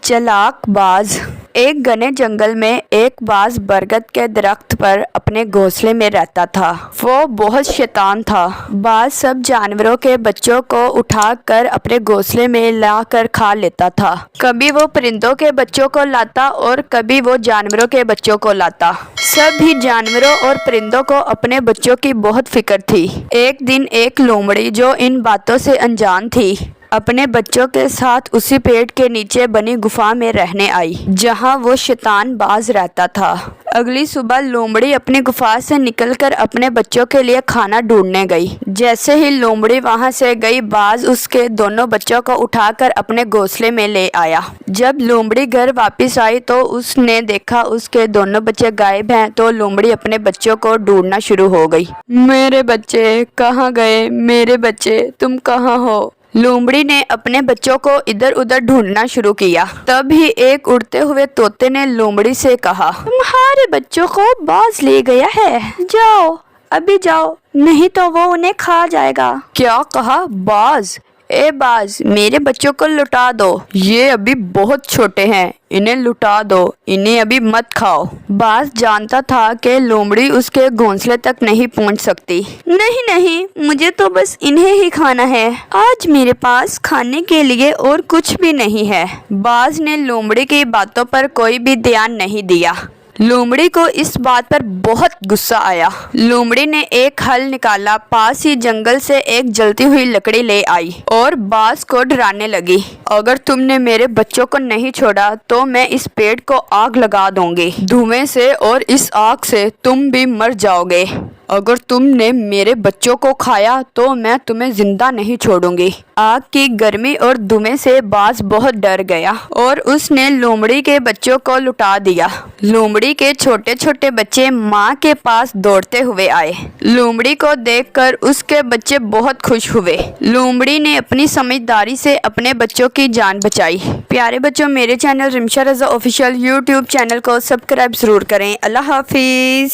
चालाक बाज। एक घने जंगल में एक बाज बरगद के दरख्त पर अपने घोंसले में रहता था। वो बहुत शैतान था। बाज सब जानवरों के बच्चों को उठाकर अपने घोंसले में लाकर खा लेता था। कभी वो परिंदों के बच्चों को लाता और कभी वो जानवरों के बच्चों को लाता। सभी जानवरों और परिंदों को अपने बच्चों की बहुत फिक्र थी। एक दिन एक लोमड़ी, जो इन बातों से अनजान थी, अपने बच्चों के साथ उसी पेड़ के नीचे बनी गुफा में रहने आई, जहां वो शैतान बाज रहता था। अगली सुबह लोमड़ी अपनी गुफा से निकलकर अपने बच्चों के लिए खाना ढूंढने गई। जैसे ही लोमड़ी वहां से गई, बाज उसके दोनों बच्चों को उठाकर अपने घोंसले में ले आया। जब लोमड़ी घर वापस आई तो उसने देखा उसके दोनों बच्चे गायब हैं, तो लोमड़ी अपने बच्चों को ढूंढना शुरू हो गई। मेरे बच्चे कहाँ गए? मेरे बच्चे, तुम कहाँ हो? लोमड़ी ने अपने बच्चों को इधर उधर ढूंढना शुरू किया। तभी एक उड़ते हुए तोते ने लोमड़ी से कहा, तुम्हारे बच्चों को बाज ले गया है, जाओ अभी जाओ, नहीं तो वो उन्हें खा जाएगा। क्या कहा? बाज? ए बाज, मेरे बच्चों को लुटा दो, ये अभी बहुत छोटे हैं, इन्हें लुटा दो, इन्हें अभी मत खाओ। बाज जानता था कि लोमड़ी उसके घोंसले तक नहीं पहुंच सकती। नहीं नहीं, मुझे तो बस इन्हें ही खाना है, आज मेरे पास खाने के लिए और कुछ भी नहीं है। बाज ने लोमड़ी की बातों पर कोई भी ध्यान नहीं दिया। लोमड़ी को इस बात पर बहुत गुस्सा आया। लोमड़ी ने एक हल निकाला, पास ही जंगल से एक जलती हुई लकड़ी ले आई और बाज को डराने लगी। अगर तुमने मेरे बच्चों को नहीं छोड़ा तो मैं इस पेड़ को आग लगा दूंगी। धुएं से और इस आग से तुम भी मर जाओगे। अगर तुमने मेरे बच्चों को खाया तो मैं तुम्हें जिंदा नहीं छोड़ूंगी। आग की गर्मी और धुएं से बाज बहुत डर गया और उसने लोमड़ी के बच्चों को लुटा दिया। लोमड़ी के छोटे छोटे बच्चे माँ के पास दौड़ते हुए आए। लोमड़ी को देखकर उसके बच्चे बहुत खुश हुए। लोमड़ी ने अपनी समझदारी से अपने बच्चों की जान बचाई। प्यारे बच्चों, मेरे चैनल रिमशा रज़ा ऑफिशियल यूट्यूब चैनल को सब्सक्राइब जरूर करें। अल्लाह हाफिज।